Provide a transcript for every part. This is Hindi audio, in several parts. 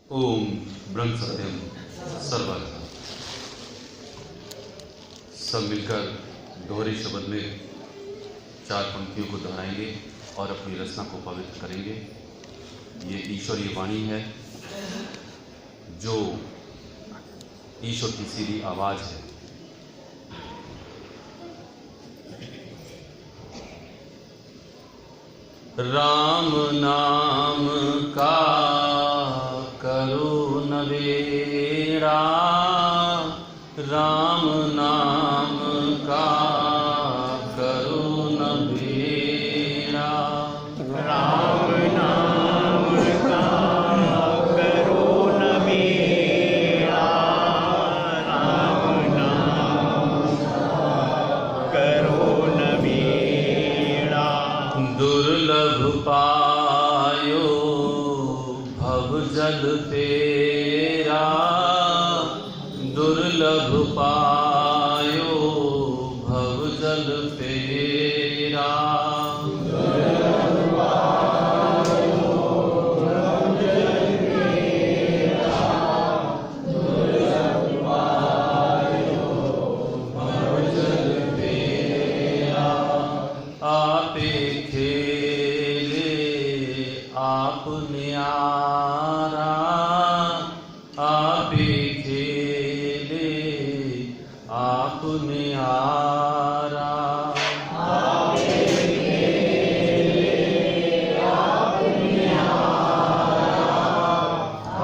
ओम ब्रह्म सत्यम सर्वगत। सब मिलकर दोहरे शब्द में 4 पंक्तियों को दोहराएंगे और अपनी रचना को पवित्र करेंगे। ये ईश्वरीय वाणी है जो ईश्वर की सीधी आवाज़ है। राम नाम का करो नवेरा, राम नाम का करो नवेरा, राम नाम का करो नवेरा, राम नाम करो नवेरा। दुर्लभ पायो भव जल तेरा, दुर्लभ पायो भव जल तेरा, दुर्लभ पायो भव जल तेरा, दुर्लभ पायो भव जल तेरा। आपे खेले आप न्यारा, आपे खेले आप न्यारा, आपे खेले आप न्यारा,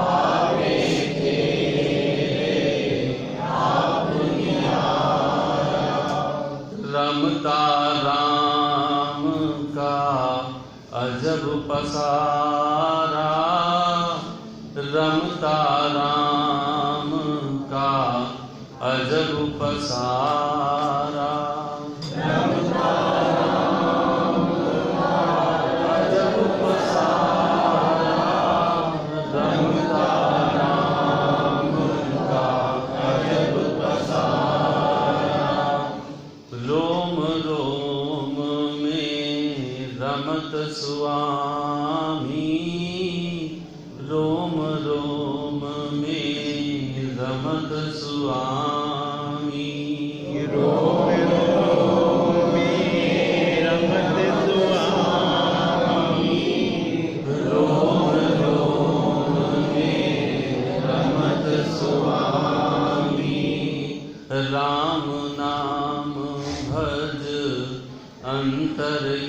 आपे खेले आप न्यारा। रमता राम का अजब पसारा, रमता राम का अजब पसारा, रमता राम का अजब पसारा, रमता राम का अजब पसारा। रोम रोम में रमत स्वामी, रोम रोम में रमत स्वामी, रोम रोम में रमत स्वामी, रोम रोम में रमत स्वामी। राम नाम भज अंतर्यामी,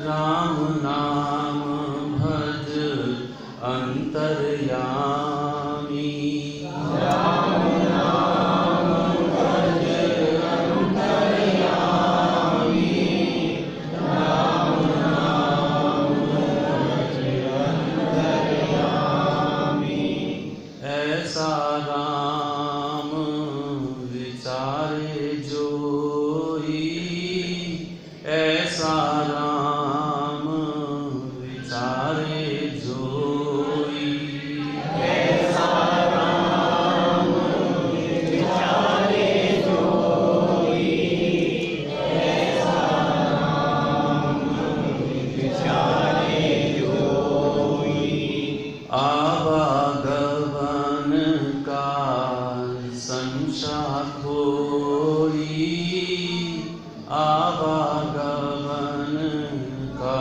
राम नाम भज अंतर्यामी, राम नाम भज अंतर्यामी, राम नाम भज अंतर्यामी। ऐसा राम विचारे जोई, ऐसा राम विचारे जोई, ऐसा राम विचारे जोई, ऐसा राम विचारे जोई। आवागमन का संशय खोई, आवागमन का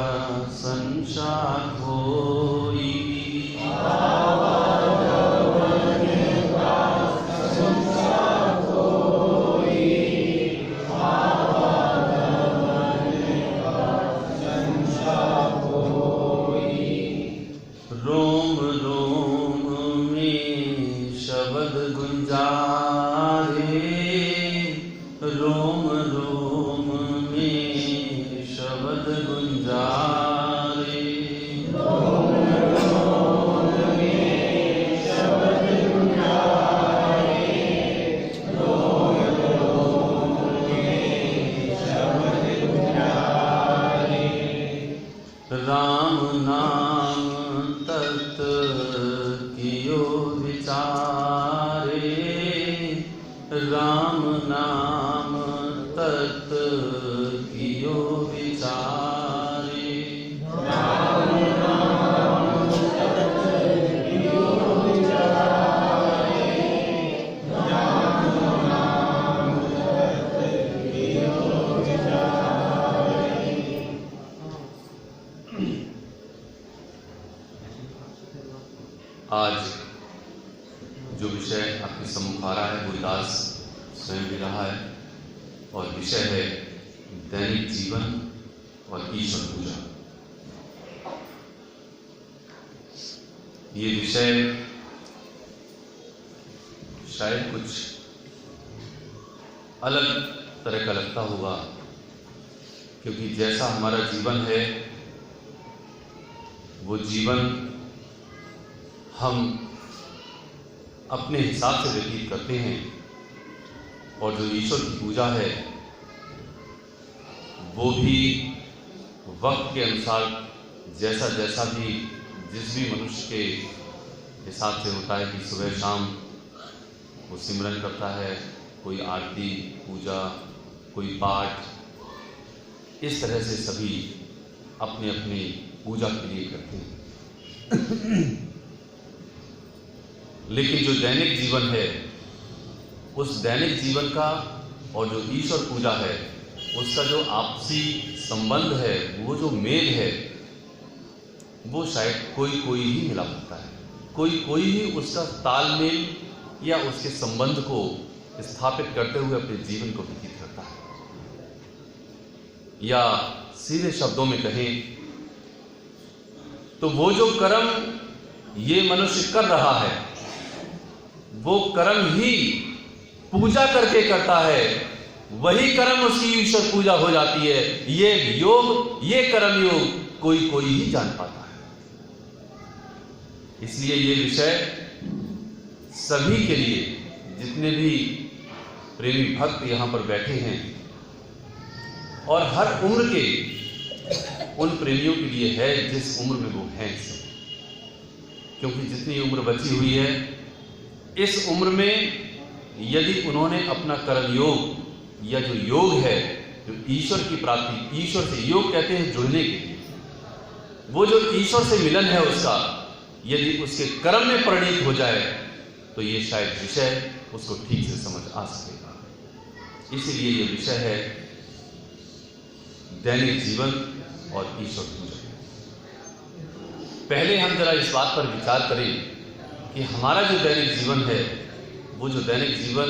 संशय खोई, आज जो विषय आपके सम्मुख आ रहा है वो दास स्वयं भी रहा है और विषय है दैनिक जीवन और ईश्वर पूजा। ये विषय शायद कुछ अलग तरह का लगता होगा, क्योंकि जैसा हमारा जीवन है वो जीवन हम अपने हिसाब से व्यतीत करते हैं, और जो ईश्वर की पूजा है वो भी वक्त के अनुसार जैसा जैसा भी जिस भी मनुष्य के हिसाब से होता है कि सुबह शाम वो सिमरन करता है, कोई आरती पूजा, कोई पाठ, इस तरह से सभी अपने अपने पूजा के लिए करते हैं। लेकिन जो दैनिक जीवन है उस दैनिक जीवन का और जो ईश्वर पूजा है उसका जो आपसी संबंध है, वो जो मेल है, वो शायद कोई कोई ही मिला पाता है, कोई कोई ही उसका तालमेल या उसके संबंध को स्थापित करते हुए अपने जीवन को व्यतीत करता है। या सीधे शब्दों में कहें तो वो जो कर्म ये मनुष्य कर रहा है वो कर्म ही पूजा करके करता है, वही कर्म उसकी ईश्वर पूजा हो जाती है। ये योग, ये कर्म योग कोई कोई ही जान पाता है। इसलिए ये विषय सभी के लिए, जितने भी प्रेमी भक्त यहाँ पर बैठे हैं और हर उम्र के उन प्रेमियों के लिए है जिस उम्र में वो हैं, क्योंकि जितनी उम्र बची हुई है इस उम्र में यदि उन्होंने अपना कर्म योग या जो योग है, जो ईश्वर की प्राप्ति, ईश्वर से योग कहते हैं जुड़ने के लिए, वो जो ईश्वर से मिलन है उसका यदि उसके कर्म में परिणित हो जाए तो ये शायद विषय उसको ठीक से समझ आ सकेगा। इसीलिए ये विषय है दैनिक जीवन और ईश्वर पूजा। पहले हम जरा इस बात पर विचार करें कि हमारा जो दैनिक जीवन है, वो जो दैनिक जीवन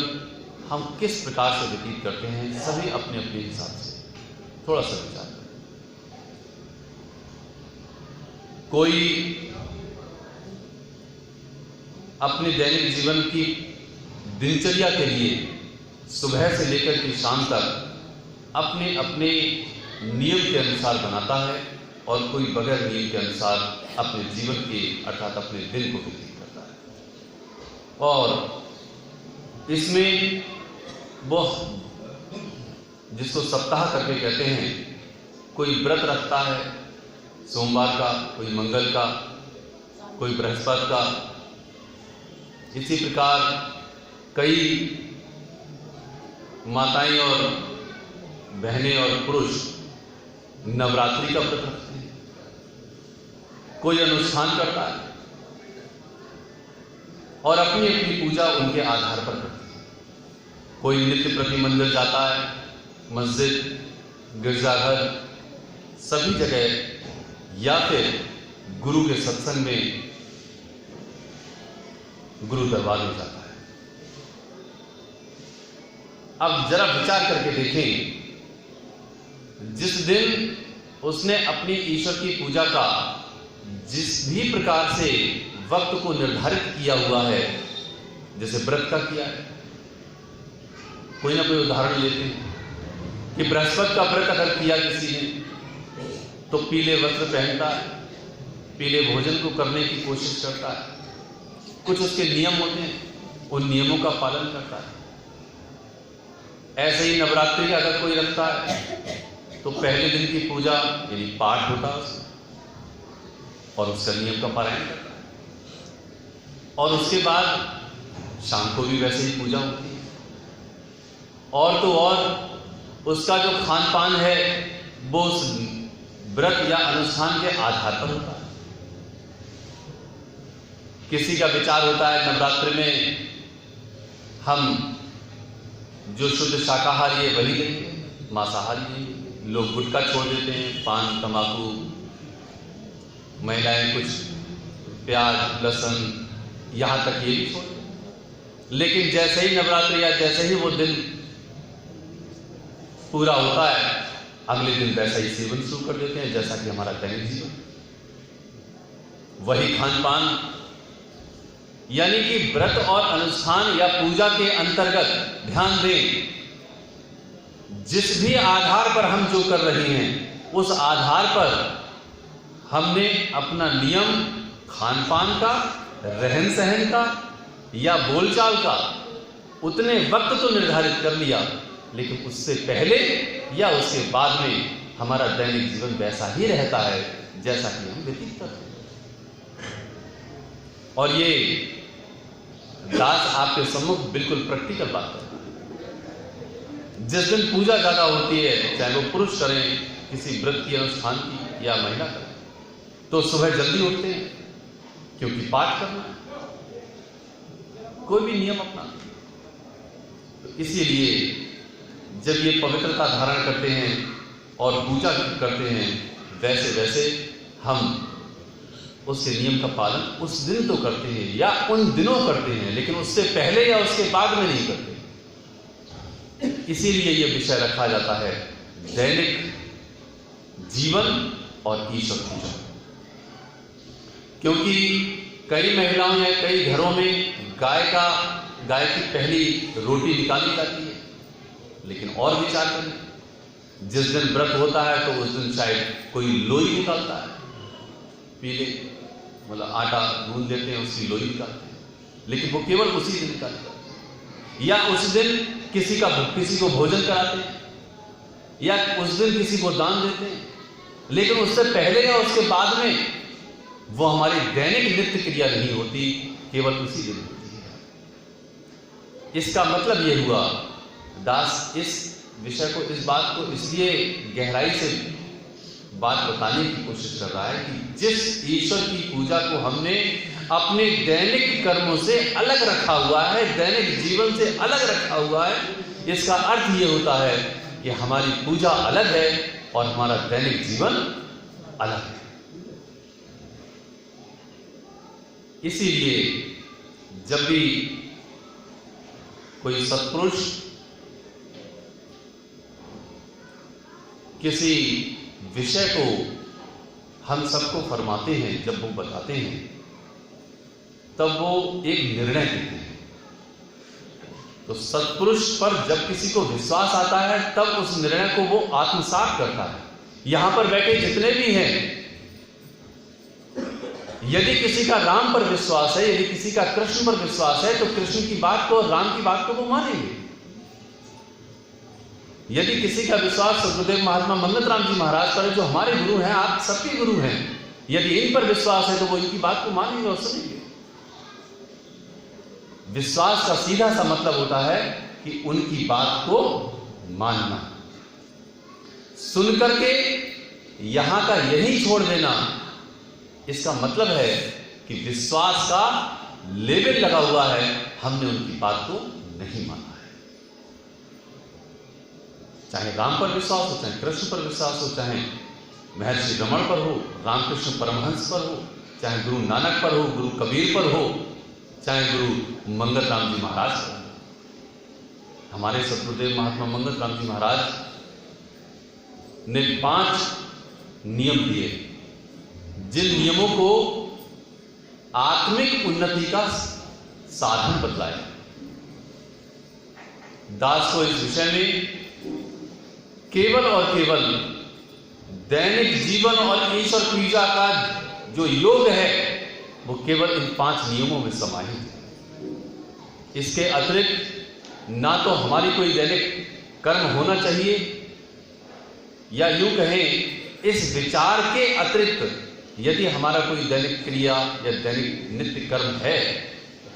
हम किस प्रकार से व्यतीत करते हैं, सभी अपने अपने हिसाब से थोड़ा सा विचार करें। कोई अपने दैनिक जीवन की दिनचर्या के लिए सुबह से लेकर के शाम तक अपने अपने नियम के अनुसार बनाता है, और कोई बगैर नियम के अनुसार अपने जीवन के अर्थात अपने दिन को व्यतीत करता है। और इसमें वो जिसको सप्ताह करके कहते हैं, कोई व्रत रखता है सोमवार का, कोई मंगल का, कोई बृहस्पति का। इसी प्रकार कई माताएं और बहनें और पुरुष नवरात्रि का व्रत रखते हैं, कोई अनुष्ठान करता है और अपनी अपनी पूजा उनके आधार पर करते हैं। कोई नित्य प्रति मंदिर जाता है, मस्जिद, गिरजाघर, सभी जगह, या फिर गुरु के सत्संग में गुरु दरबार में जाता है। अब जरा विचार करके देखें, जिस दिन उसने अपनी ईश्वर की पूजा का जिस भी प्रकार से वक्त को निर्धारित किया हुआ है, जैसे व्रत का किया है, कोई ना कोई उदाहरण लेते हैं कि बृहस्पति का व्रत अगर किया किसी ने तो पीले वस्त्र पहनता है, पीले भोजन को करने की कोशिश करता है, कुछ उसके नियम होते हैं, उन नियमों का पालन करता है। ऐसे ही नवरात्रि का अगर कोई रखता है तो पहले दिन की पूजा यानी पाठ होता है उसमें और उसका नियम का पारायण करता है, और उसके बाद शाम को भी वैसे ही पूजा होती है। और तो और उसका जो खान पान है वो उस व्रत या अनुष्ठान के आधार पर होता है। किसी का विचार होता है नवरात्रि में हम जो शुद्ध शाकाहारी है वही लेंगे, मांसाहारी नहीं। लोग गुटखा छोड़ देते हैं, पान तंबाकू, महिलाएं कुछ प्याज लहसुन यहाँ तक ये भी छोड़ दें। लेकिन जैसे ही नवरात्र या जैसे ही वो दिन पूरा होता है, अगले दिन वैसा ही सेवन शुरू कर देते हैं जैसा कि हमारा दैनिक जीवन, वही खान पान। यानी कि व्रत और अनुष्ठान या पूजा के अंतर्गत ध्यान दें, जिस भी आधार पर हम जो कर रहे हैं उस आधार पर हमने अपना नियम खान पान का, रहन सहन का या बोलचाल का उतने वक्त तो निर्धारित कर लिया, लेकिन उससे पहले या उसके बाद में हमारा दैनिक जीवन वैसा ही रहता है जैसा कि हम व्यतीत करते हैं। और ये दास आपके सम्मुख बिल्कुल प्रैक्टिकल बात है। जिस दिन पूजा ज्यादा होती है, चाहे वो पुरुष करें किसी व्रत की अनुष्ठान की या महिला करें, तो सुबह जल्दी उठते हैं क्योंकि पाठ करना है, कोई भी नियम अपना। तो इसीलिए जब ये पवित्रता धारण करते हैं और पूजा करते हैं, वैसे वैसे हम उसके नियम का पालन उस दिन तो करते हैं या उन दिनों करते हैं, लेकिन उससे पहले या उसके बाद में नहीं करते। इसीलिए ये विषय रखा जाता है दैनिक जीवन और ईश्वर पूजा। क्योंकि कई महिलाओं या कई घरों में गाय की पहली रोटी निकाली जाती है, लेकिन और विचार करें, जिस दिन व्रत होता है तो उस दिन शायद कोई लोई निकालता है, पीले मतलब आटा गूंद देते हैं, उसकी लोई निकालते हैं, लेकिन वो केवल उसी दिन निकालते हैं। या उस दिन किसी को भोजन कराते हैं, या उस दिन किसी को दान देते हैं, लेकिन उससे पहले या उसके बाद में वो हमारी दैनिक नित्य क्रिया नहीं होती, केवल उसी दिन होती है। इसका मतलब ये हुआ, दास इस विषय को, इस बात को इसलिए गहराई से बात बताने की कोशिश कर रहा है कि जिस ईश्वर की पूजा को हमने अपने दैनिक कर्मों से अलग रखा हुआ है, दैनिक जीवन से अलग रखा हुआ है, इसका अर्थ ये होता है कि हमारी पूजा अलग है और हमारा दैनिक जीवन अलग है। इसीलिए जब भी कोई सत्पुरुष किसी विषय को हम सबको फरमाते हैं, जब वो बताते हैं, तब वो एक निर्णय देते हैं। तो सत्पुरुष पर जब किसी को विश्वास आता है, तब उस निर्णय को वो आत्मसात करता है। यहां पर बैठे जितने भी हैं, यदि किसी का राम पर विश्वास है, यदि किसी का कृष्ण पर विश्वास है, तो कृष्ण की बात को, राम की बात को वो मानेंगे। यदि किसी का विश्वास सदगुरुदेव महात्मा मंगत राम जी महाराज पर है, जो हमारे गुरु हैं, आप सबके गुरु हैं, यदि इन पर विश्वास है तो वो इनकी बात को मानेंगे और सुनेंगे। विश्वास का सीधा सा मतलब होता है कि उनकी बात को मानना, सुन करके यहां का यही छोड़ देना। इसका मतलब है कि विश्वास का लेबल लगा हुआ है, हमने उनकी बात को नहीं माना है। चाहे राम पर विश्वास हो, चाहे कृष्ण पर विश्वास हो, चाहे महर्षि रमण पर हो, रामकृष्ण परमहंस पर हो, चाहे गुरु नानक पर हो, गुरु कबीर पर हो, चाहे गुरु मंगत राम जी महाराज पर हो। हमारे सतगुरुदेव महात्मा मंगत राम जी महाराज ने 5 नियम दिए, जिन नियमों को आत्मिक उन्नति का साधन बतलाया। दास को इस विषय में केवल और केवल दैनिक जीवन और ईश्वर पूजा का जो योग है, वो केवल इन 5 नियमों में समाहित है। इसके अतिरिक्त ना तो हमारी कोई दैनिक कर्म होना चाहिए, या यूं कहें इस विचार के अतिरिक्त यदि हमारा कोई दैनिक क्रिया या दैनिक नित्य कर्म है,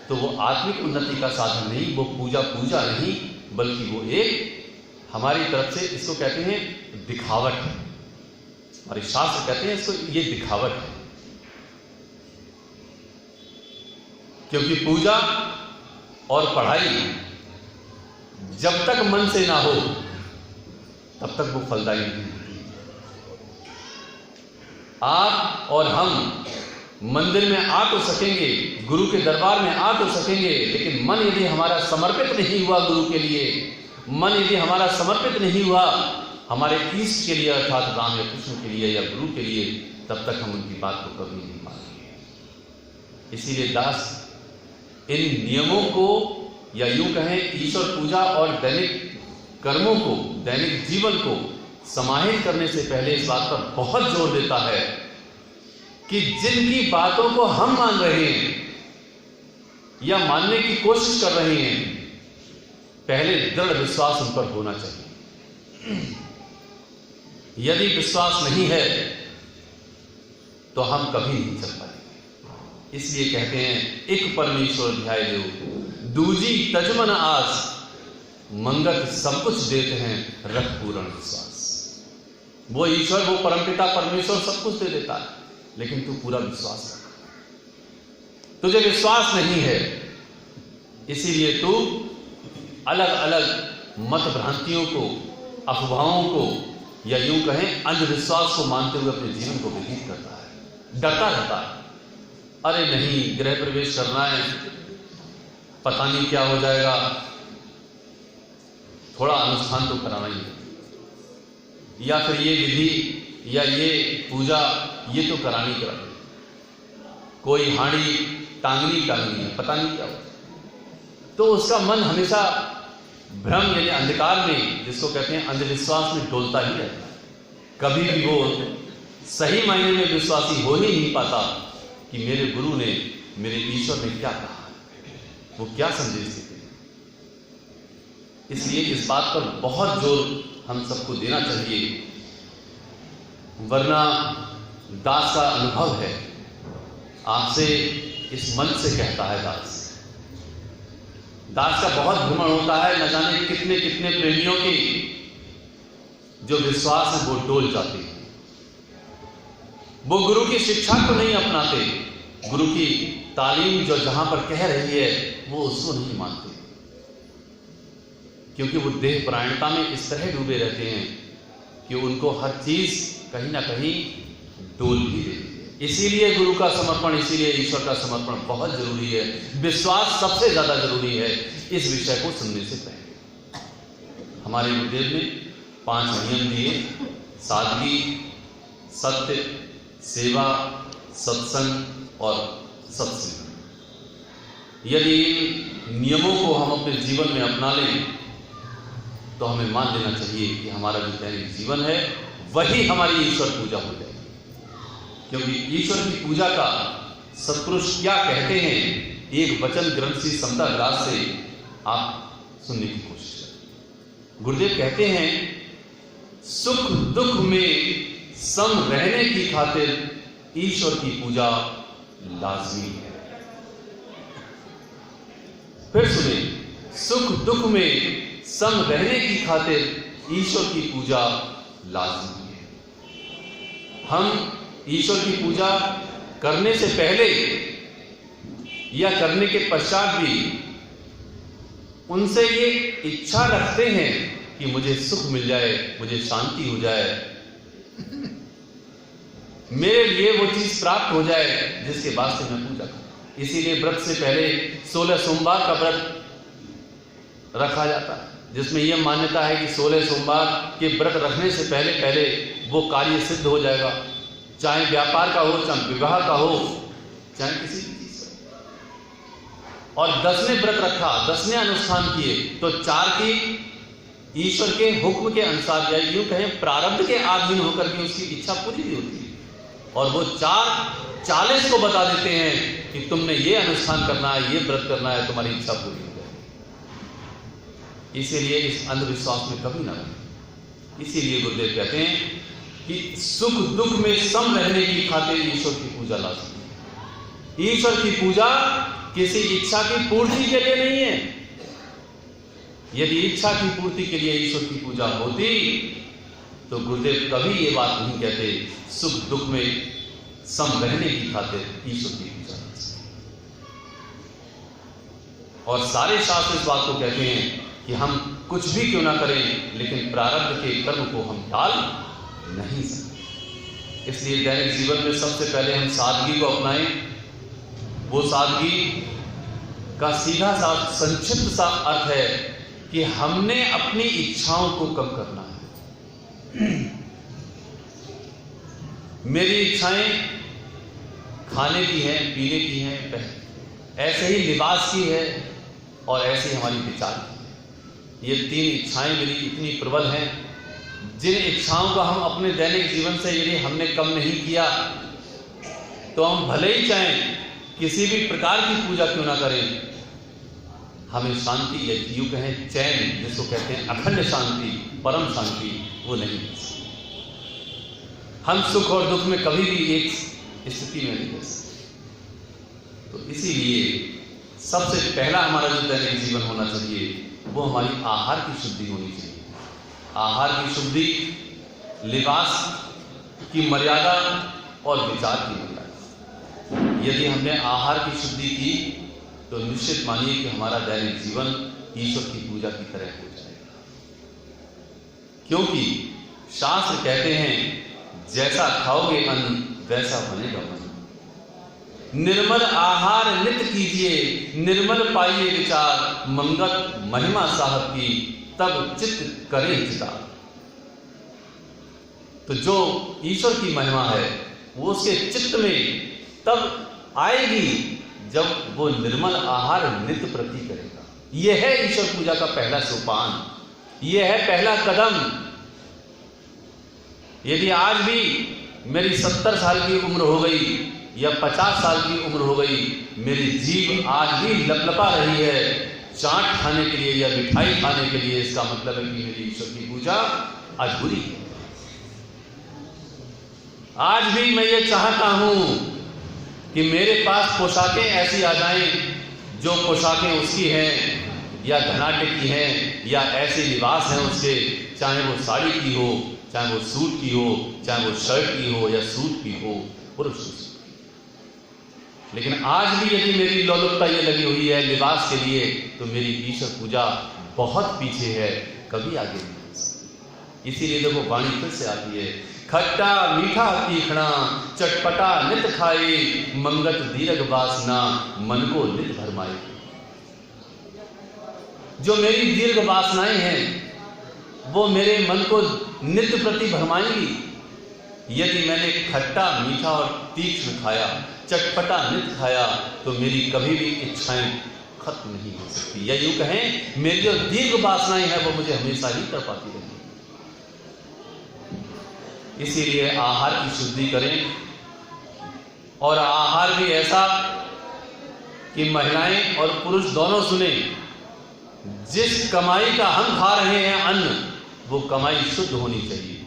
तो वो आत्मिक उन्नति का साधन नहीं, वो पूजा नहीं, बल्कि वो एक हमारी तरफ से, इसको कहते हैं दिखावट है। और शास्त्र कहते हैं इसको, ये दिखावट है। क्योंकि पूजा और पढ़ाई जब तक मन से ना हो, तब तक वो फलदायी नहीं होती। आप और हम मंदिर में आ तो सकेंगे, गुरु के दरबार में आ तो सकेंगे, लेकिन मन यदि हमारा समर्पित नहीं हुआ गुरु के लिए, मन यदि हमारा समर्पित नहीं हुआ हमारे ईष्ट के लिए अर्थात राम या कृष्ण के लिए या गुरु के लिए, तब तक हम उनकी बात को कभी नहीं मानेंगे। इसीलिए दास इन नियमों को या यूं कहें ईश्वर पूजा और दैनिक कर्मों को, दैनिक जीवन को समाहित करने से पहले इस बात पर बहुत जोर देता है कि जिनकी बातों को हम मान रहे हैं या मानने की कोशिश कर रहे हैं, पहले दृढ़ विश्वास उन पर होना चाहिए। यदि विश्वास नहीं है तो हम कभी नहीं चल पाएंगे। इसलिए कहते हैं एक परमेश्वर ध्याय देव, दूजी तजमन आस, मंगत सब कुछ देते हैं, रख पूर्ण विश्वास। वो ईश्वर, वो परमपिता परमेश्वर सब कुछ दे देता है, लेकिन तू पूरा विश्वास रख। तुझे विश्वास नहीं है, इसीलिए तू अलग अलग मत भ्रांतियों को, अफवाहों को या यूं कहें अंधविश्वास को मानते हुए अपने जीवन को व्यतीत करता है, डरता रहता है। अरे नहीं, गृह प्रवेश करना है, पता नहीं क्या हो जाएगा, थोड़ा अनुष्ठान तो कराना ही है, या फिर ये विधि या ये पूजा ये तो करानी करानी, कोई हाड़ी टांगनी है, पता नहीं क्या हो। तो उसका मन हमेशा भ्रम यानी अंधकार में, जिसको कहते हैं अंधविश्वास में, डोलता ही रहता है। कभी भी वो सही मायने में विश्वासी हो ही नहीं पाता कि मेरे गुरु ने, मेरे ईश्वर ने क्या कहा, वो क्या संदेश देते। इसलिए इस बात पर बहुत जोर हम सबको देना चाहिए, वरना दास का अनुभव है, आपसे इस मन से कहता है दास का बहुत भ्रमण होता है, न जाने कितने कितने प्रेमियों की जो विश्वास है वो डोल जाते हैं। वो गुरु की शिक्षा को नहीं अपनाते, गुरु की तालीम जो जहां पर कह रही है वो उसको नहीं मानते, क्योंकि वो देह परायणता में इस तरह डूबे रहते हैं कि उनको हर चीज कहीं ना कहीं डोल भी देती है। इसीलिए गुरु का समर्पण, इसीलिए ईश्वर का समर्पण बहुत जरूरी है। विश्वास सबसे ज्यादा जरूरी है इस विषय को सुनने से पहले। हमारे गुरुदेव ने 5 नियम दिए: सादगी, सत्य, सेवा, सत्संग और सत्संग। यदि इन नियमों को हम अपने जीवन में अपना लें तो हमें मान लेना चाहिए कि हमारा जो दैनिक जीवन है वही हमारी ईश्वर पूजा हो जाएगी। क्योंकि ईश्वर की पूजा का सत्पुरुष क्या कहते हैं, एक वचन ग्रंथ से समता ग्रास से आप सुनने की कोशिश करें। गुरुदेव कहते हैं, सुख दुख में सम रहने की खातिर ईश्वर की पूजा लाजमी है। फिर सुने, सुख दुख में सम रहने की खातिर ईश्वर की पूजा लाजमी है। हम ईश्वर की पूजा करने से पहले या करने के पश्चात भी उनसे ये इच्छा रखते हैं कि मुझे सुख मिल जाए, मुझे शांति हो जाए, मेरे लिए वो चीज प्राप्त हो जाए जिसके वास्ते मैं पूजा करूं। इसीलिए व्रत से पहले 16 सोमवार का व्रत रखा जाता है, जिसमें यह मान्यता है कि 16 सोमवार के व्रत रखने से पहले वो कार्य सिद्ध हो जाएगा, चाहे व्यापार का हो, चाहे विवाह का हो, चाहे किसी भी चीज का। और 10 ने व्रत रखा, 10 ने अनुष्ठान किए, तो 4 की ईश्वर के हुक्म के अनुसार या यूं कहें प्रारब्ध के अधीन होकर के उसकी इच्छा पूरी भी होती है। और वो 40 को बता देते हैं कि तुमने ये अनुष्ठान करना है, ये व्रत करना है, तुम्हारी इच्छा पूरी हो जाए। इसीलिए इस अंधविश्वास में कभी ना रहें। इसीलिए गुरुदेव कहते हैं कि सुख दुख में सम रहने की खातिर ईश्वर की पूजा लाजमी है। ईश्वर की पूजा किसी इच्छा की पूर्ति के लिए नहीं है। यदि इच्छा की पूर्ति के लिए ईश्वर की पूजा होती तो गुरुदेव कभी ये बात नहीं कहते, सुख दुख में सम रहने की खातिर ईश्वर की पूजा लाजमी। और सारे शास्त्र इस बात को कहते हैं कि हम कुछ भी क्यों ना करें, लेकिन प्रारब्ध के कर्म को हम टाल नहीं सकते। इसलिए दैनिक जीवन में सबसे पहले हम सादगी को अपनाएं। वो सादगी का सीधा सा संक्षिप्त सा अर्थ है कि हमने अपनी इच्छाओं को कम करना है। मेरी इच्छाएं खाने की हैं, पीने की हैं, ऐसे ही लिबास की है और ऐसे ही हमारी विचार की। ये 3 इच्छाएं मेरी इतनी प्रबल हैं, जिन इच्छाओं को हम अपने दैनिक जीवन से यदि हमने कम नहीं किया तो हम भले ही चाहें किसी भी प्रकार की पूजा क्यों ना करें, हमें शांति या यूं कहें चैन, जिसको कहते हैं अखंड शांति, परम शांति, वो नहीं मिल सकती। हम सुख और दुख में कभी भी एक स्थिति में नहीं रह सकते। तो इसीलिए सबसे पहला हमारा जो दैनिक जीवन होना चाहिए वो हमारी आहार की शुद्धि होनी चाहिए। आहार की शुद्धि, लिबास की मर्यादा और विचार की मर्यादा। यदि हमने आहार की शुद्धि की तो निश्चित मानिए कि हमारा दैनिक जीवन ईश्वर की पूजा की तरह हो जाएगा। क्योंकि शास्त्र कहते हैं जैसा खाओगे अन्न वैसा बनेगा मन। निर्मल आहार नित कीजिए, निर्मल पाइए विचार, मंगत महिमा साहब की तब चित्त करे चितार। तो जो ईश्वर की महिमा है वो उसके चित्त में तब आएगी जब वो निर्मल आहार नित्य प्रति करेगा। यह है ईश्वर पूजा का पहला सोपान, यह है पहला कदम। यदि आज भी मेरी 70 साल की उम्र हो गई या 50 साल की उम्र हो गई, मेरी जीभ आज भी लपलपा रही है चाट खाने के लिए या मिठाई खाने के लिए, इसका मतलब है कि मेरी ईश्वर की पूजा अधूरी है। आज भी मैं ये चाहता हूं कि मेरे पास पोशाकें ऐसी आ जाएं जो पोशाकें उसकी हैं या धनाटे की हैं या ऐसे लिबास हैं उसके, चाहे वो साड़ी की हो, चाहे वो सूट की हो, चाहे वो शर्ट की हो या सूट की हो, पुरुष। लेकिन आज भी यदि मेरी लोलुपता ये लगी हुई है लिबास के लिए तो मेरी ईश्वर पूजा बहुत पीछे है, कभी आगे नहीं हो सकती। इसीलिए देखो वाणी फिर से आती है, खट्टा मीठा तीखना चटपटा नित खाए, मंगत दीर्घ वासना मन को नित भरमाए। जो मेरी दीर्घ वासनाएं हैं वो मेरे मन को नित्य प्रति भरमाएंगी। यदि मैंने खट्टा मीठा और तीक्ष्ण खाया, चटपटा नित खाया, तो मेरी कभी भी इच्छाएं खत्म नहीं हो सकती, या यूं कहें मेरी जो दीर्घ वासनाएं हैं वो मुझे हमेशा ही तड़पाती रहेंगी। इसीलिए आहार की शुद्धि करें, और आहार भी ऐसा कि महिलाएं और पुरुष दोनों सुने। जिस कमाई का हम खा रहे हैं अन्न, वो कमाई शुद्ध होनी चाहिए,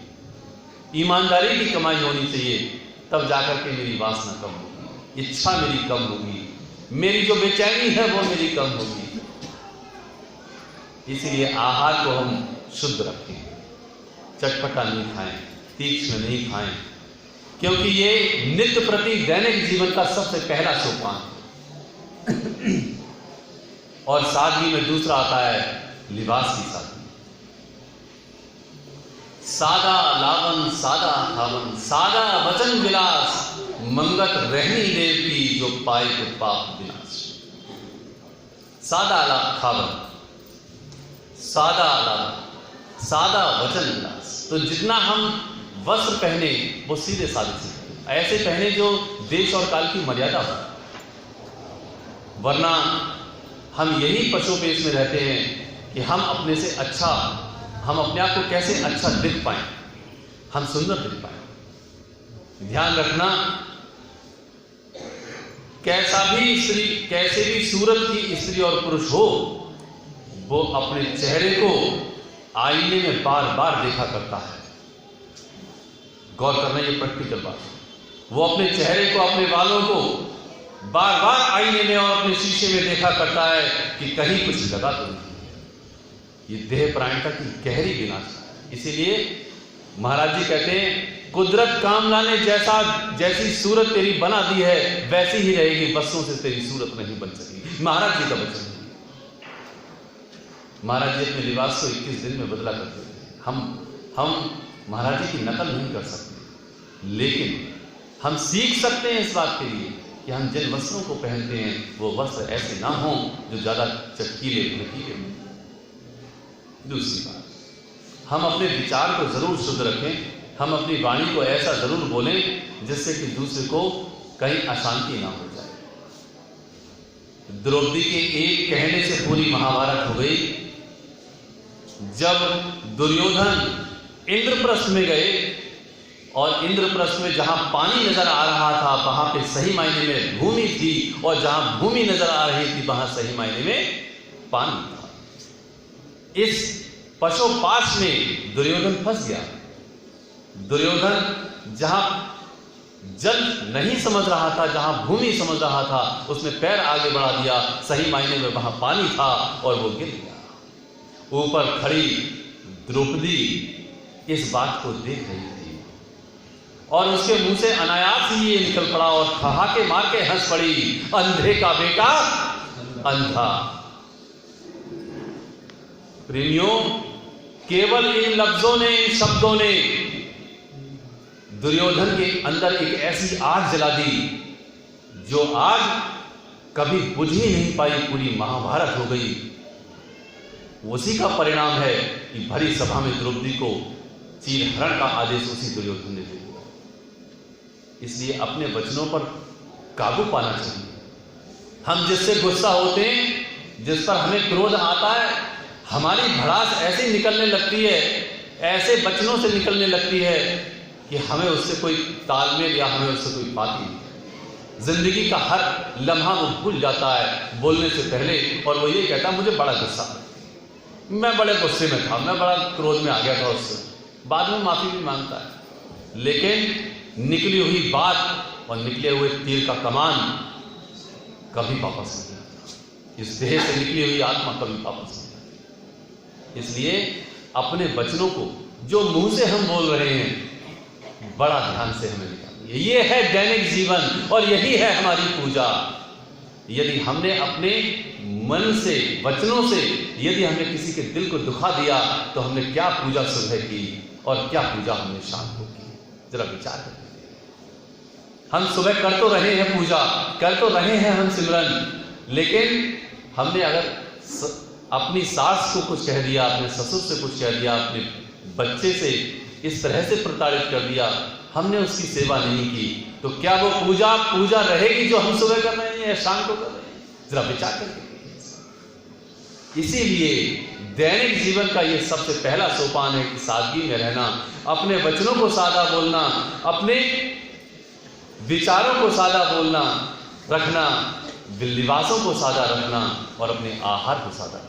ईमानदारी की कमाई होनी चाहिए, तब जाकर के मेरी वासना कम होगी, इच्छा मेरी कम होगी, मेरी जो बेचैनी है वो मेरी कम होगी। इसीलिए आहार को हम शुद्ध रखें, चटपटा नहीं खाएं, तीक्ष्ण नहीं खाएं, क्योंकि ये नित्य प्रति दैनिक जीवन का सबसे पहला सोपान है। और सादगी में दूसरा आता है लिबास की सादगी। सादा लावन सादा खावन, सादा वचन विलास, मंगत रहनी देव की जो पाए तो पाप विनाश। सादा खावन, सादा लावन, सादा वचन विलास। तो जितना हम वस्त्र पहने वो सीधे सादे से ऐसे पहने जो देश और काल की मर्यादा हो, वरना हम यही पशुपेश में रहते हैं कि हम अपने से अच्छा, हम अपने आप को कैसे अच्छा दिख पाएं, हम सुंदर दिख पाएं। ध्यान रखना, कैसा भी स्त्री, कैसे भी सूरत की स्त्री और पुरुष हो, वो अपने चेहरे को आईने में बार बार देखा करता है। गौर करना, ये प्रैक्टिकल बात है। वो अपने चेहरे को, अपने बालों को बार बार आईने में और अपने शीशे में देखा करता है कि कहीं कुछ लगा तो नहीं। ये देह प्राणता की गहरी विनाश है। इसीलिए महाराज जी कहते हैं, कुदरत कामना ने जैसी सूरत तेरी बना दी है वैसी ही रहेगी, बसों से तेरी सूरत नहीं बन सकेगी। महाराज जी का वचन है। महाराज जी अपने लिबास को 21 दिन में बदला करते थे। हम महाराज जी की नकल नहीं कर सकते। लेकिन हम सीख सकते हैं इस बात के लिए कि हम जिन वस्त्रों को पहनते हैं वो वस्त्र ऐसे ना हों जो ज़्यादा चटकीले नुकीले हों। दूसरी बात, हम अपने विचार को ज़रूर शुद्ध रखें, हम अपनी वाणी को ऐसा ज़रूर बोलें जिससे कि दूसरे को कहीं अशांति ना हो जाए। द्रौपदी के एक कहने से पूरी महाभारत हो गई। जब दुर्योधन इंद्रप्रस्थ में गए और इंद्रप्रस्थ में जहां पानी नजर आ रहा था वहां पे सही मायने में भूमि थी, और जहां भूमि नजर आ रही थी वहां सही मायने में पानी था। इस पशुपाश में दुर्योधन फंस गया। दुर्योधन जहां जल नहीं समझ रहा था, जहां भूमि समझ रहा था, उसमें पैर आगे बढ़ा दिया, सही मायने में वहां पानी था और वो गिर गया। ऊपर खड़ी द्रौपदी इस बात को देख रही थी और उसके मुंह से अनायास ही ये निकल पड़ा और ठहाके मार के हंस पड़ी, अंधे का बेटा अंधा। प्रेमियों, केवल इन लफ्जों ने, इन शब्दों ने दुर्योधन के अंदर एक ऐसी आग जला दी जो आग कभी बुझ ही नहीं पाई, पूरी महाभारत हो गई। उसी का परिणाम है कि भरी सभा में द्रौपदी को चीरहरण का आदेश उसी दुर्योधन ने दे दिया। इसलिए अपने वचनों पर काबू पाना चाहिए। हम जिससे गुस्सा होते हैं, जिस पर हमें क्रोध आता है, हमारी भड़ास ऐसे निकलने लगती है, ऐसे वचनों से निकलने लगती है कि हमें उससे कोई तालमेल या हमें उससे कोई बात नहीं। जिंदगी का हर लम्हा वो भूल जाता है बोलने से पहले, और वो ये कहता मुझे बड़ा गुस्सा, मैं बड़े गुस्से में था, मैं बड़ा क्रोध में आ गया था उससे। बाद में माफी भी मांगता है, लेकिन निकली हुई बात और निकले हुए तीर का कमान कभी वापस नहीं आता। इस देह से निकली हुई आत्मा कभी वापस नहीं आती। इसलिए अपने वचनों को जो मुंह से हम बोल रहे हैं बड़ा ध्यान से हमें निकालिए। ये है दैनिक जीवन और यही है हमारी पूजा। यदि हमने अपने मन से, वचनों से यदि हमने किसी के दिल को दुखा दिया तो हमने क्या पूजा सुबह की और क्या पूजा हमने शाम को की। जरा विचार करें। हम सुबह कर तो रहे हैं पूजा, कर तो रहे हैं हम सिमरन, लेकिन हमने अगर अपनी सास को कुछ कह दिया, अपने ससुर से कुछ कह दिया, अपने बच्चे से इस तरह से प्रताड़ित कर दिया, हमने उसकी सेवा नहीं की, तो क्या वो पूजा रहेगी जो हम सुबह कर रहे हैं या शाम को कर रहे हैं? जरा विचार करके। इसीलिए दैनिक जीवन का ये सबसे पहला सोपान है कि सादगी में रहना, अपने वचनों को सादा बोलना, अपने विचारों को सादा बोलना रखना, लिबासों को सादा रखना और अपने आहार को सादा रखना।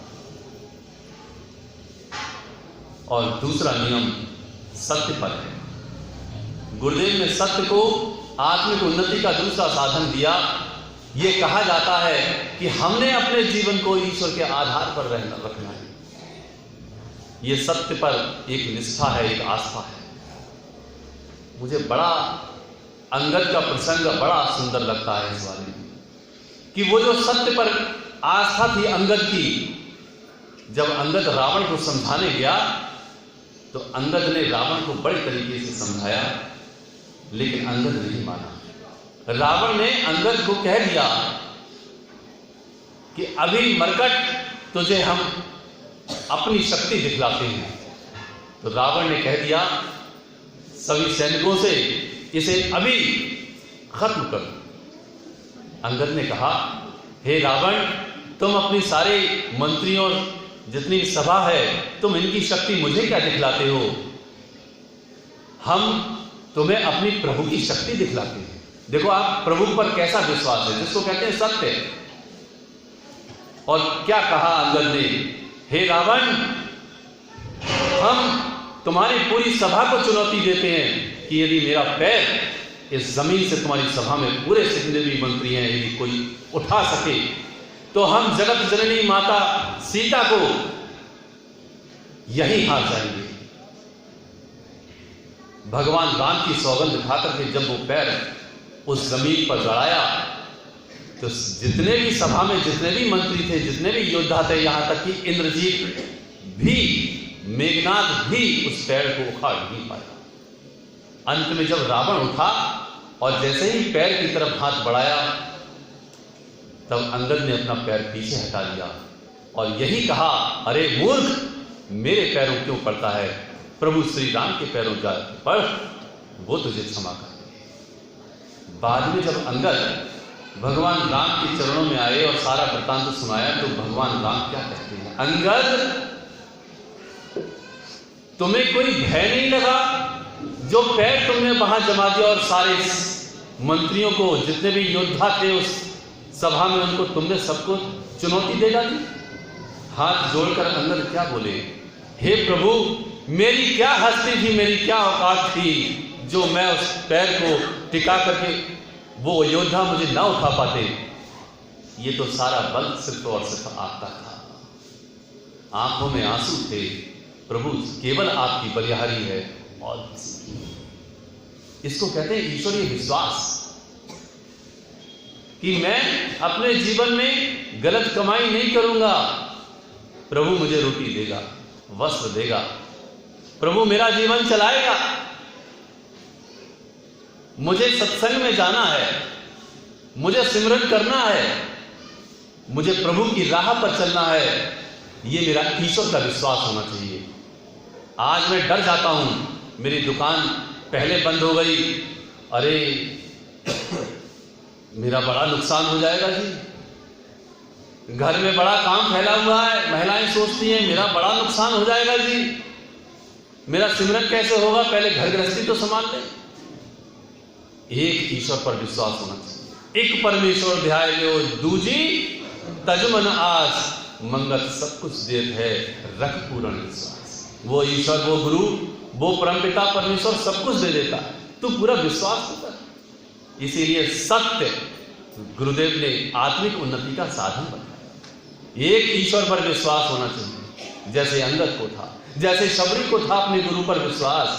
और दूसरा नियम सत्य पर है। गुरुदेव ने सत्य को आत्मिक उन्नति का दूसरा साधन दिया। यह कहा जाता है कि हमने अपने जीवन को ईश्वर के आधार पर रखना है। यह सत्य पर एक निष्ठा है, एक आस्था है। मुझे बड़ा अंगद का प्रसंग बड़ा सुंदर लगता है इस बारे में कि वो जो सत्य पर आस्था थी अंगद की, जब अंगद रावण को समझाने गया तो अंगद ने रावण को बड़े तरीके से समझाया, लेकिन अंगद नहीं माना। रावण ने अंगद को कह दिया कि अभी मरकट तुझे हम अपनी शक्ति दिखलाते हैं। तो रावण ने कह दिया सभी सैनिकों से, इसे अभी खत्म कर। अंगद ने कहा, हे रावण, तुम अपनी सारे मंत्रियों, जितनी सभा है, तुम इनकी शक्ति मुझे क्या दिखलाते हो? हम तुम्हें अपनी प्रभु की शक्ति दिखलाते हैं। देखो आप प्रभु पर कैसा विश्वास है, जिसको कहते हैं सत्य। और क्या कहा अंगद ने, हे रावण, हम तुम्हारी पूरी सभा को चुनौती देते हैं कि यदि मेरा पैर इस जमीन से तुम्हारी सभा में पूरे जितने भी मंत्री हैं यदि कोई उठा सके तो हम जगत जननी माता सीता को यही हार जाएंगे। भगवान राम की सौगंध खाकर के जब वो पैर उस जमीन पर गड़ाया तो जितने भी सभा में जितने भी मंत्री थे, जितने भी योद्धा थे, यहां तक कि इंद्रजीत भी, मेघनाथ भी उस पैर को उखाड़ नहीं पाया। अंत में जब रावण उठा और जैसे ही पैर की तरफ हाथ बढ़ाया, तब अंगद ने अपना पैर पीछे हटा लिया और यही कहा, अरे मूर्ख, मेरे पैरों क्यों पड़ता है? प्रभु श्री राम के पैरों जा पड़, वो तुझे क्षमा कर दे। बाद में जब अंगद भगवान राम के चरणों में आए और सारा वृत्तांत सुनाया, तो भगवान राम क्या कहते हैं, अंगद, तुम्हें कोई भय नहीं लगा? जो पैर तुमने वहां जमा दिया और सारे मंत्रियों को, जितने भी योद्धा थे उस सभा में, उनको तुमने सबको चुनौती दे डाली। हाथ जोड़कर अंगद क्या बोले, हे प्रभु, मेरी क्या हस्ती थी, मेरी क्या औकात थी, जो मैं उस पैर को टिका करके वो योद्धा मुझे ना उठा पाते। ये तो सारा बल सिर्फ और सिर्फ आपका था। आंखों में आंसू थे, प्रभु केवल आपकी बलिहारी है और किसी की। इसको कहते हैं ईश्वरीय विश्वास, कि मैं अपने जीवन में गलत कमाई नहीं करूंगा, प्रभु मुझे रोटी देगा, वस्त्र देगा, प्रभु मेरा जीवन चलाएगा। मुझे सत्संग में जाना है, मुझे सिमरन करना है, मुझे प्रभु की राह पर चलना है। ये मेरा ईश्वर का विश्वास होना चाहिए। आज मैं डर जाता हूं, मेरी दुकान पहले बंद हो गई, अरे मेरा बड़ा नुकसान हो जाएगा जी। घर में बड़ा काम फैला हुआ है, महिलाएं सोचती हैं मेरा बड़ा नुकसान हो जाएगा जी, मेरा सिमरन कैसे होगा, पहले घर गृहस्थी तो संभाल ले। एक ईश्वर पर विश्वास होना चाहिए। एक परमेश्वर ध्याय लो, दूजी तजमन आस, मंगत सब कुछ देत है, रख पूर्ण विश्वास। वो ईश्वर, वो गुरु, वो परमपिता परमेश्वर सब कुछ दे देता है, तू पूरा विश्वास होता है। इसीलिए सत्य गुरुदेव ने आत्मिक उन्नति का साधन बनाया। एक ईश्वर पर विश्वास होना चाहिए, जैसे अंगद को था, जैसे शबरी को था अपने गुरु पर विश्वास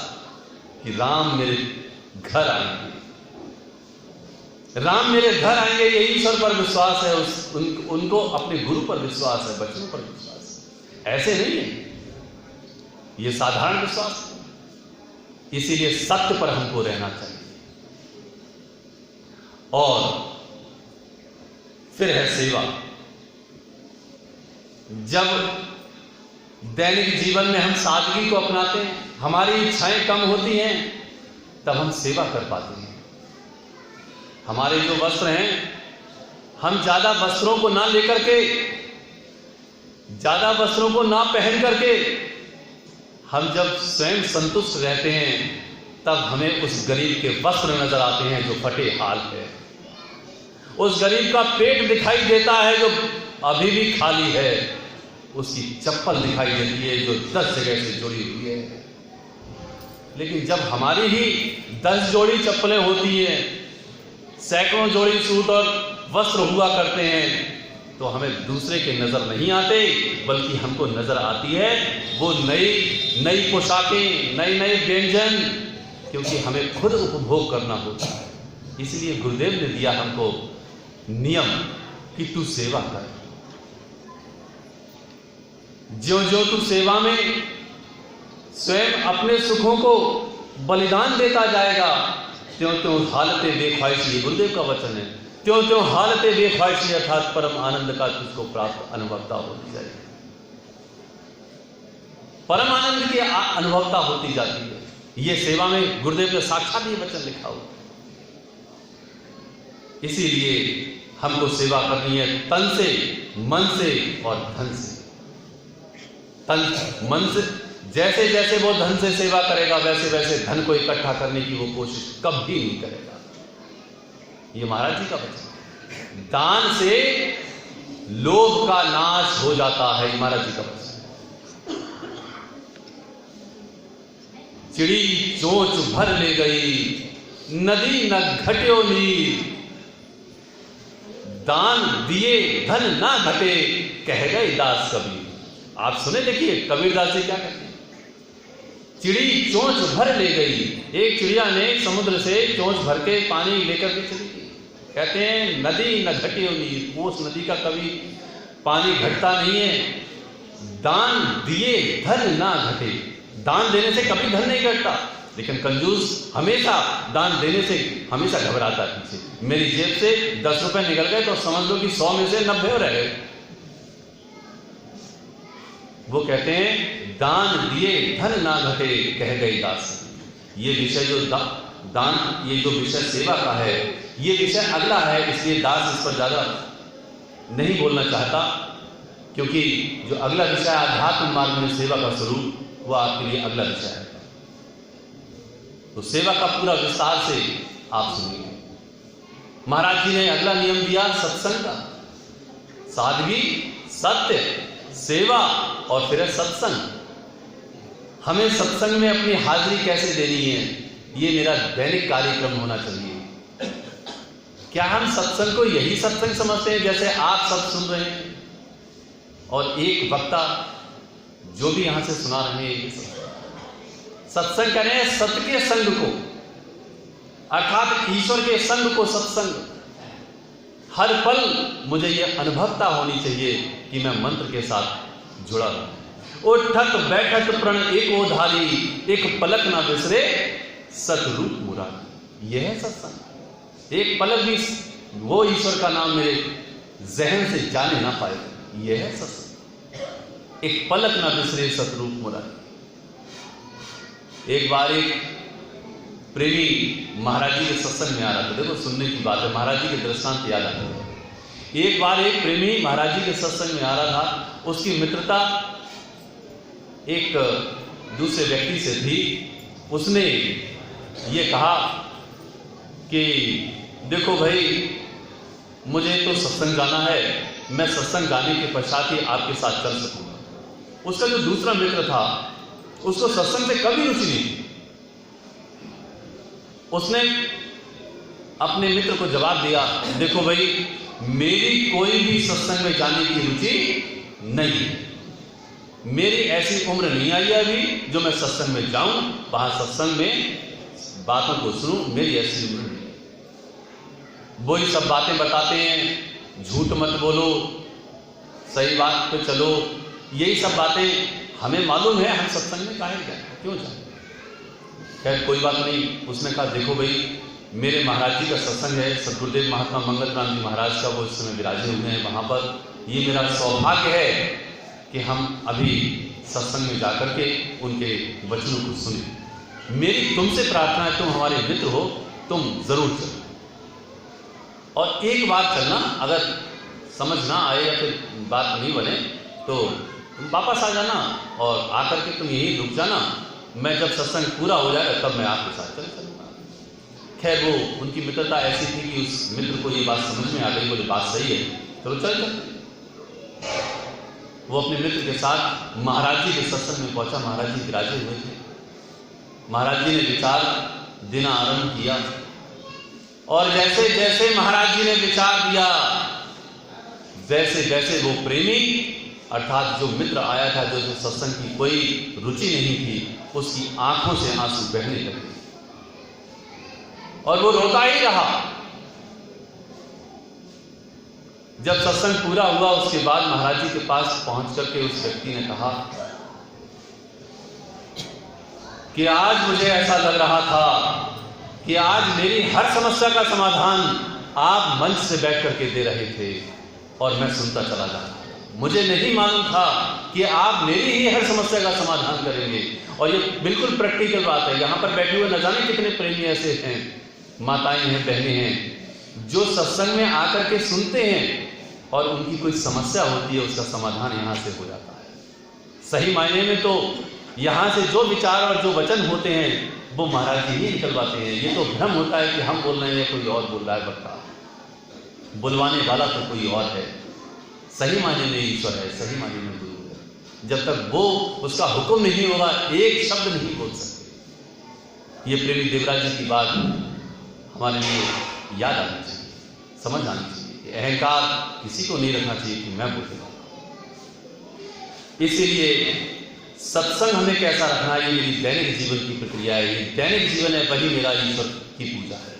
कि राम मेरे घर आएंगे, राम मेरे घर आएंगे, ये ईश्वर पर विश्वास है। उनको अपने गुरु पर विश्वास है, बच्चों पर विश्वास है। ऐसे नहीं है, ये साधारण विश्वास है। इसीलिए सत्य पर हमको रहना चाहिए। और फिर है सेवा। जब दैनिक जीवन में हम सादगी को अपनाते हैं, हमारी इच्छाएं कम होती हैं, तब हम सेवा कर पाते हैं। हमारे जो वस्त्र हैं, हम ज्यादा वस्त्रों को ना लेकर के, ज्यादा वस्त्रों को ना पहन करके, हम जब स्वयं संतुष्ट रहते हैं, तब हमें उस गरीब के वस्त्र नजर आते हैं जो फटे हाल है। उस गरीब का पेट दिखाई देता है जो अभी भी खाली है। उसकी चप्पल दिखाई देती है जो 10 जगह से जुड़ी हुई है। लेकिन जब हमारी ही 10 जोड़ी चप्पलें होती हैं, सैकड़ों जोड़ी सूट और वस्त्र हुआ करते हैं, तो हमें दूसरे के नजर नहीं आते, बल्कि हमको नजर आती है वो नई नई पोशाकें, नए नए व्यंजन, क्योंकि हमें खुद उपभोग करना होता है। इसलिए गुरुदेव ने दिया हमको नियम कि तू सेवा कर। ज्यों ज्यों तू सेवा में स्वयं अपने सुखों को बलिदान देता जाएगा, त्यों त्यों हालते बेख्वाहिशी, गुरुदेव का वचन है, त्यों त्यों हालते बेख्वाहिशी अर्थात परम आनंद का तुझको प्राप्त अनुभवता होती जाएगी। परम आनंद की अनुभवता होती जाती है। ये सेवा में गुरुदेव ने साक्षात ये वचन लिखा हुआ। इसीलिए हमको सेवा करनी है तन से, मन से और धन से। तन मन से, जैसे जैसे वो धन से सेवा करेगा, वैसे वैसे धन को इकट्ठा करने की वो कोशिश कभी नहीं करेगा। ये महाराज जी का वचन। दान से लोभ का नाश हो जाता है, महाराज जी का वचन। चिड़ी चोंच भर ले गई, नदी न घट्यो नीर, दान दिए धन ना घटे, कह गए दास कबीर। आप सुने, देखिए कबीरदास जी क्या कहते हैं। चिड़ी चोंच भर ले गई, एक चिड़िया ने समुद्र से चोंच भर के पानी लेकर के चली गई। कहते हैं नदी न घटे नीर, वो उस नदी का कभी पानी घटता नहीं है। दान दिए धन ना घटे, दान देने से कभी धन नहीं घटता। लेकिन कंजूस हमेशा दान देने से हमेशा घबराता है पीछे। मेरी जेब से 10 रुपए निकल गए तो समझ लो कि 100 में से 90 रह गए। वो कहते हैं दान दिए धन ना घटे कह गए दास। ये विषय जो दान, ये जो विषय सेवा का है, ये विषय अगला है, इसलिए दास इस पर ज्यादा नहीं बोलना चाहता, क्योंकि जो अगला विषय आध्यात्म मार्ग में सेवा का स्वरूप, वो आपके लिए अगला विषय है। तो सेवा का पूरा विस्तार से आप सुनिए। महाराज जी ने अगला नियम दिया सत्संग का। सादगी, सत्य, सेवा और फिर सत्संग। हमें सत्संग में अपनी हाजिरी कैसे देनी है, ये मेरा दैनिक कार्यक्रम होना चाहिए। क्या हम सत्संग को यही सत्संग समझते हैं जैसे आप सब सुन रहे हैं, और एक वक्ता जो भी यहां से सुना रहे हैं, सत्संग कह रहे हैं सत्य के संग को, अर्थात ईश्वर के संग को सत्संग। हर पल मुझे यह अनुभवता होनी चाहिए कि मैं मंत्र के साथ जुड़ा रहूं। उठत बैठत प्रण एक ओधारी, एक पलक ना बिसरे सतरूप मुरारी। यह है सत्संग। एक पलक भी वो ईश्वर का नाम मेरे जहन से जाने ना पाए, यह है सत्संग। एक पलक ना बिसरे सतरूप मुरारी। एक बार एक प्रेमी महाराज जी के सत्संग में आ रहा था। देखो सुनने की बात है, महाराज जी के दृष्टांत याद आता है। एक बार एक प्रेमी महाराज जी के सत्संग में आ रहा था। उसकी मित्रता एक दूसरे व्यक्ति से थी। उसने ये कहा कि देखो भाई, मुझे तो सत्संग जाना है, मैं सत्संग जाने के पश्चात ही आपके साथ चल सकूंगा। उसका जो दूसरा मित्र था, उसको सत्संग से कभी रुचि नहीं थी। उसने अपने मित्र को जवाब दिया, देखो भाई, मेरी कोई भी सत्संग में जाने की रुचि नहीं, मेरी ऐसी उम्र नहीं आई है अभी जो मैं सत्संग में जाऊं, वहां सत्संग में बातों को सुनूं, मेरी ऐसी उम्र नहीं। वो ही सब बातें बताते हैं, झूठ मत बोलो, सही बात पे चलो, यही सब बातें हमें मालूम है, हम सत्संग में काहे जाए, क्यों जाए। खैर कोई बात नहीं। उसने कहा देखो भाई, मेरे महाराज जी का सत्संग है, सदगुरुदेव महात्मा मंगलराम जी महाराज का, वो इस समय विराजे हुए हैं वहां पर। ये मेरा सौभाग्य है कि हम अभी सत्संग में जाकर के उनके वचनों को सुने। मेरी तुमसे प्रार्थना है, तुम हमारे मित्र हो, तुम जरूर चलो। और एक बार चलना, अगर समझ ना आए या फिर बात नहीं बने तो तुम वापस आ जाना और आकर के तुम यहीं रुक जाना। मैं जब सत्संग पूरा हो जाएगा तब मैं आपके साथ चल चलूंगा। खैर वो उनकी मित्रता ऐसी थी कि उस मित्र को ये बात समझ में आ गई, बोले बात सही है, चलो चल। वो अपने मित्र के साथ महाराज जी के सत्संग में पहुंचा। महाराज जी विराजे हुए थे। महाराज जी ने विचार देना आरंभ किया, और जैसे जैसे महाराज जी ने विचार दिया, वैसे वैसे वो प्रेमी अर्थात जो मित्र आया था, जो सत्संग की कोई रुचि नहीं थी, उसकी आंखों से आंसू बहने लगे और वो रोता ही रहा। जब सत्संग पूरा हुआ उसके बाद महाराज जी के पास पहुंच करके उस व्यक्ति ने कहा कि आज मुझे ऐसा लग रहा था कि आज मेरी हर समस्या का समाधान आप मंच से बैठ करके दे रहे थे और मैं सुनता चला जा रहा। मुझे नहीं मालूम था कि आप मेरी ही हर समस्या का समाधान करेंगे। और ये बिल्कुल प्रैक्टिकल बात है। यहाँ पर बैठे हुए न जाने कितने प्रेमी ऐसे हैं, माताएं हैं, बहनें हैं, जो सत्संग में आकर के सुनते हैं और उनकी कोई समस्या होती है, उसका समाधान यहाँ से हो जाता है। सही मायने में तो यहाँ से जो विचार और जो वचन होते हैं वो महाराज जी ही निकलवाते हैं। ये तो भ्रम होता है कि हम बोल रहे हैं, कोई और बोल रहा है। वक्ता बुलवाने वाला तो कोई और है। सही मायने में ईश्वर है, सही मायने में गुरु है। जब तक वो उसका हुक्म नहीं होगा, एक शब्द नहीं बोल सकते। ये प्रेमी देवराज जी की बात हमारे लिए याद आनी चाहिए, समझ आनी चाहिए। अहंकार किसी को नहीं रखना चाहिए कि मैं बोलूंगा। इसीलिए सत्संग हमें कैसा रखना है, ये मेरी दैनिक जीवन की प्रक्रिया है। ये दैनिक जीवन है, वही मेरा ईश्वर की पूजा है।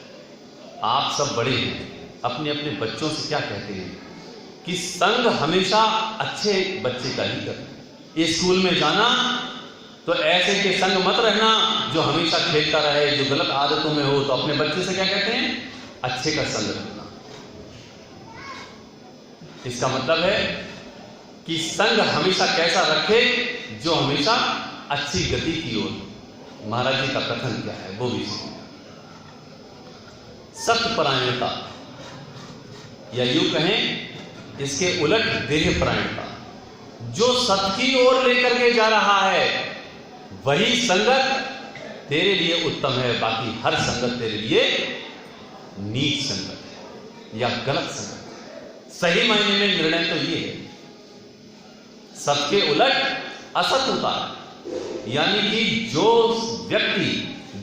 आप सब बड़े हैं, अपने अपने बच्चों से क्या कहते हैं कि संग हमेशा अच्छे बच्चे का ही करना। स्कूल में जाना तो ऐसे के संग मत रहना जो हमेशा खेलता रहे, जो गलत आदतों में हो। तो अपने बच्चे से क्या कहते हैं? अच्छे का संग रखना। इसका मतलब है कि संग हमेशा कैसा रखे? जो हमेशा अच्छी गति की ओर। महाराज जी का कथन क्या है वो भी सुनिए। सत्परायणता, या यूं कहें इसके उलट देहपरायणता। जो सत्य की ओर लेकर के जा रहा है वही संगत तेरे लिए उत्तम है, बाकी हर संगत तेरे लिए नीच संगत है या गलत संगत है। सही मायने में निर्णय तो ये है, सत्य के उलट असत होता है। यानी कि जो व्यक्ति,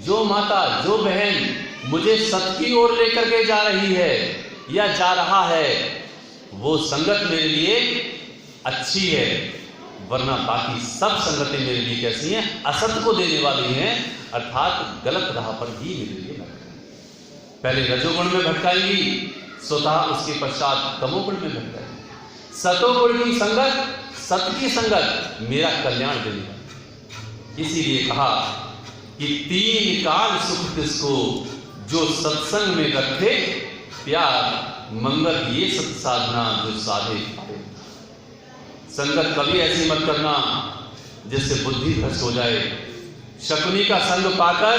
जो माता, जो बहन मुझे सत्य की ओर लेकर के जा रही है या जा रहा है, वो संगत मेरे लिए अच्छी है, वरना बाकी सब संगतें मेरे लिए कैसी हैं? असत को देने वाली हैं, अर्थात गलत राह पर ही मेरे लिए भटकाएंगी। पहले रजोगुण में भटकाएंगी, स्वतः उसके पश्चात तमोगुण में भटकाएंगी। सतोगुण की संगत, सत्य की संगत मेरा कल्याण देने वाली। इसीलिए कहा कि 3 काल सुख किसको, जो सत्संग में रखे प्यार, मंगल ये सत साधना, जो साधे पाए। संगत कभी ऐसी मत करना जिससे बुद्धि भ्रष्ट हो जाए। शकुनी का संग पाकर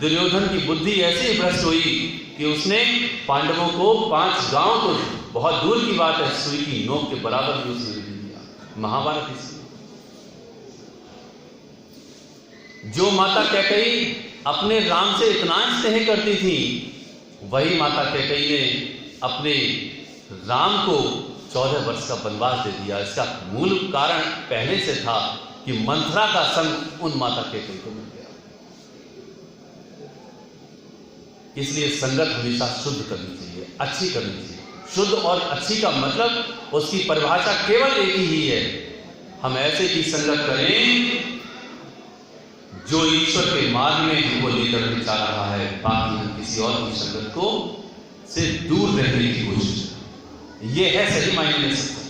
दुर्योधन की बुद्धि ऐसी भ्रष्ट हुई कि उसने पांडवों को 5 गांव, तो बहुत दूर की बात है, सुई की नोक के बराबर भी उसने दे दिया। महाभारत इसलिए जो माता कैकेयी अपने राम से इतना स्नेह करती थी, वही माता कैकेयी ने अपने राम को 14 वर्ष का वनवास दे दिया। इसका मूल कारण पहले से था कि मंथरा का संग उन माता कैकेयी को मिल गया। इसलिए संगत हमेशा शुद्ध करनी चाहिए, अच्छी करनी चाहिए। शुद्ध और अच्छी का मतलब उसकी परिभाषा केवल एक ही है, हम ऐसे की संगत करें जो ईश्वर के मार्ग में हमको लेकर के जा रहा है, बाकी हम किसी और की संगत को से दूर रहने की कोशिश करें। यह है सही मायने में सत्य।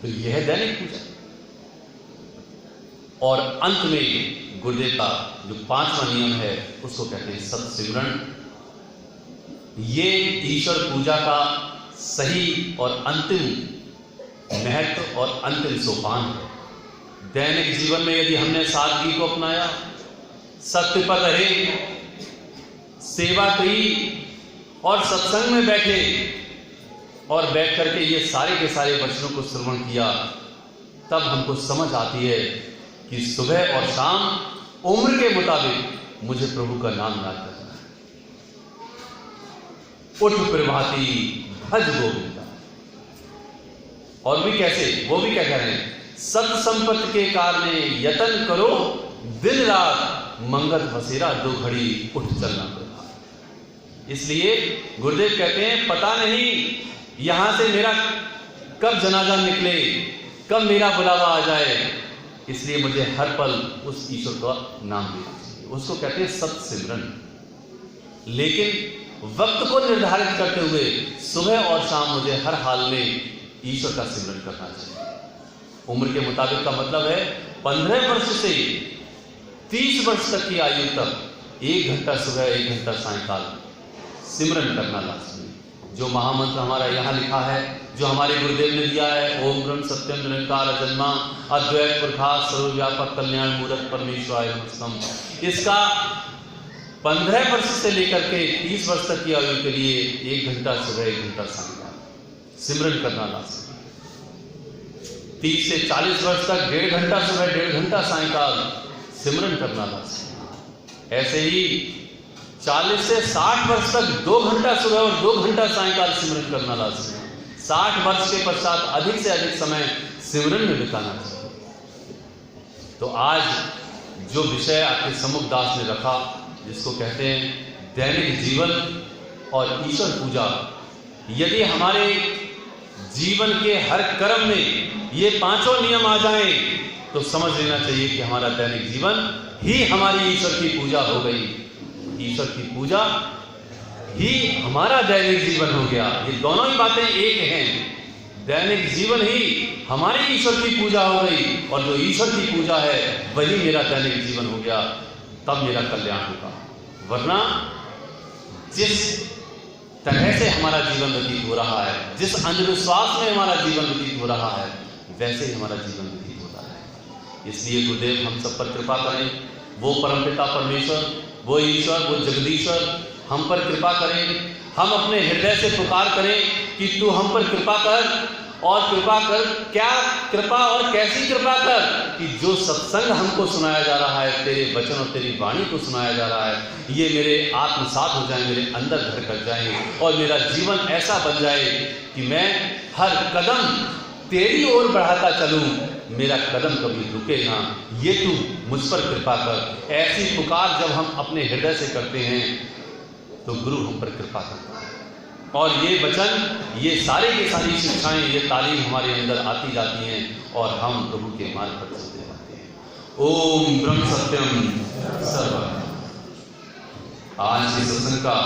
तो यह है दैनिक पूजा। और अंत में गुरुदेव का जो 5वां नियम है उसको कहते हैं सत्सिमरन। ये ईश्वर पूजा का सही और अंतिम महत्व और अंतिम सोपान है। दैनिक जीवन में यदि हमने सादगी को अपनाया, सत्य पर रहे, सेवा की और सत्संग में बैठे और बैठ करके ये सारे के सारे वचनों को श्रवण किया, तब हमको समझ आती है कि सुबह और शाम उम्र के मुताबिक मुझे प्रभु का नाम याद करना है। उठ प्रभाती भज गोविंदा। और भी कैसे, वो भी क्या कह रहे हैं? सत संपत्ति के कारणे यतन करो, दिन रात मंगल बसेरा 2 घड़ी उठ चलना प्रभात। इसलिए गुरुदेव कहते हैं पता नहीं यहां से मेरा कब जनाजा निकले, कब मेरा बुलावा आ जाए, इसलिए मुझे हर पल उस ईश्वर का नाम लेना चाहिए। उसको कहते हैं सत्सिमरन। लेकिन वक्त को निर्धारित करते हुए सुबह और शाम मुझे हर हाल में ईश्वर का सिमरन करना चाहिए। उम्र के मुताबिक का मतलब है 15 वर्ष से 30 वर्ष तक की आयु तक 1 घंटा सुबह 1 घंटा सायंकाल सिमरन करना लाजमी। जो महामंत्र हमारा यहाँ लिखा है, जो हमारे गुरुदेव ने दिया है, ओम ब्रह्म सत्यम निरंकार अजन्मा अद्वैत प्रकाश सर्वव्यापक कल्याण मूर्त परमेश्वराय नमस्तम, इसका 15 वर्ष से लेकर के 30 वर्ष तक की आयु के लिए 1 घंटा सुबह 1 घंटा सायंकाल सिमरन करना लाजमी। 30 से 40 वर्ष तक 1.5 घंटा सुबह 1.5 घंटा सायंकाल सिमरन करना लाजमी। ऐसे ही 40 से 60 वर्ष तक 2 घंटा सुबह और 2 घंटा सायंकाल सिमरन करना लाजमी। 60 वर्ष के पश्चात अधिक से अधिक समय सिमरन में बिताना चाहिए। तो आज जो विषय आपके सम्मुख दास ने रखा, जिसको कहते हैं दैनिक जीवन और ईश्वर पूजा, यदि हमारे जीवन के हर कर्म में ये 5 नियम आ जाएं तो समझ लेना चाहिए कि हमारा दैनिक जीवन ही हमारी ईश्वर की पूजा हो गई। ईश्वर की पूजा ही हमारा दैनिक जीवन हो गया। ये दोनों ही बातें एक हैं। दैनिक जीवन ही हमारी ईश्वर की पूजा हो गई, और जो ईश्वर की पूजा है वही मेरा दैनिक जीवन हो गया, तब मेरा कल्याण होगा। वरना जिस तरह से हमारा जीवन व्यतीत हो रहा है, जिस अंधविश्वास में हमारा जीवन व्यतीत हो रहा है, वैसे ही हमारा जीवन व्यतीत होता है। इसलिए गुरुदेव हम सब पर कृपा करें, वो परमपिता परमेश्वर, वो ईश्वर, वो जगदीश्वर हम पर कृपा करें। हम अपने हृदय से पुकार करें कि तू हम पर कृपा कर, और कृपा कर, क्या कृपा और कैसी कृपा कर कि जो सत्संग हमको सुनाया जा रहा है, तेरे वचन और तेरी वाणी को सुनाया जा रहा है, ये मेरे आत्मसात हो जाए, मेरे अंदर घर कर जाए, और मेरा जीवन ऐसा बन जाए कि मैं हर कदम तेरी ओर बढ़ाता चलूं, मेरा कदम कभी रुके ना, ये तू मुझ पर कृपा कर। ऐसी पुकार जब हम अपने हृदय से करते हैं तो गुरु हम पर कृपा करता है, और ये वचन, ये सारे की सारी शिक्षाएं, ये तालीम हमारे अंदर आती जाती हैं, और हम प्रभु के मार्ग पर चलते रहते हैं। ओम ब्रह्म सत्यम सर्वम। आज के सत्संग का